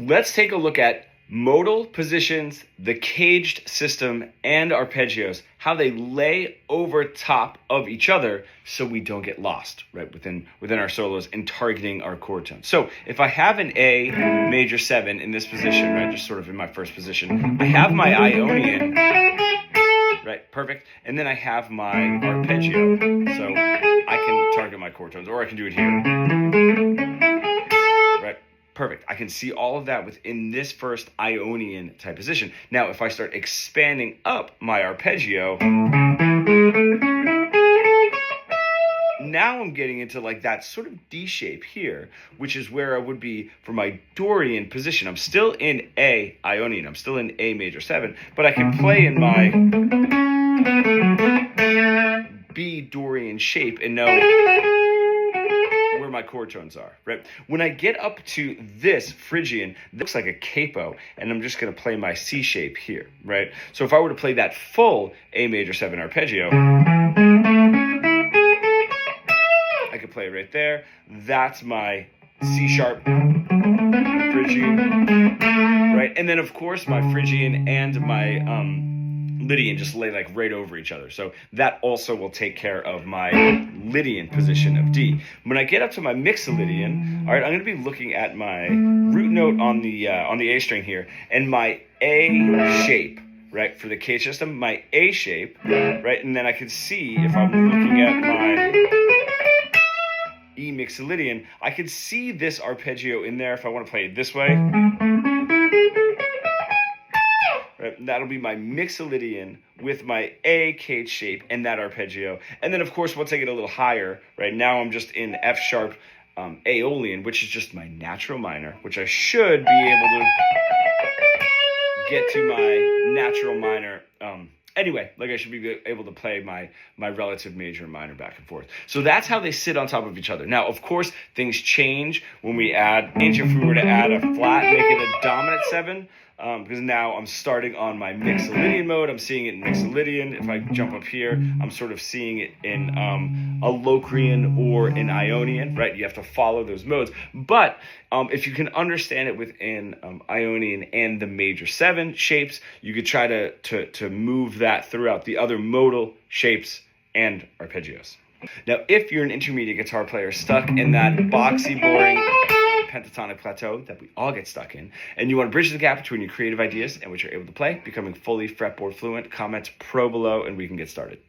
Let's take a look at modal positions, the caged system, and arpeggios, how they lay over top of each other so we don't get lost, right, within our solos and targeting our chord tones. So if I have an A major 7 in this position, right, just sort of in my first position, I have my Ionian, right, perfect, and then I have my arpeggio, so I can target my chord tones, or I can do it here. Perfect. I can see all of that within this first Ionian type position. Now, if I start expanding up my arpeggio, now I'm getting into like that sort of D shape here, which is where I would be for my Dorian position. I'm still in A Ionian. I'm still in A major 7, but I can play in my B Dorian shape and know where my chord tones are, right? When I get up to this Phrygian, this looks like a capo, and I'm just going to play my C shape here, right? So if I were to play that full A major 7 arpeggio, I could play it right there. That's my C sharp Phrygian, right? And then of course my Phrygian and my Lydian just lay like right over each other. So that also will take care of my Lydian position of D. When I get up to my Mixolydian, all right, I'm going to be looking at my root note on the A string here, and my A shape, right, for the cage system, my A shape, right, and then I can see if I'm looking at my E Mixolydian, I can see this arpeggio in there if I want to play it this way. Right, that'll be my Mixolydian with my A cage shape and that arpeggio. And then, of course, once I get a little higher, right, now I'm just in F sharp Aeolian, which is just my natural minor, which I should be able to get to my natural minor. Anyway, like I should be able to play my relative major and minor back and forth. So that's how they sit on top of each other. Now, of course, things change when we add, if we were to add a flat, make it a dominant 7, because now I'm starting on my Mixolydian mode. I'm seeing it in Mixolydian. If I jump up here, I'm sort of seeing it in a Locrian or an Ionian, right? You have to follow those modes. But if you can understand it within Ionian and the major 7 shapes, you could try to move that throughout the other modal shapes and arpeggios. Now, if you're an intermediate guitar player stuck in that boxy, boring pentatonic plateau that we all get stuck in, and you want to bridge the gap between your creative ideas and what you're able to play, becoming fully fretboard fluent, comment pro below and we can get started.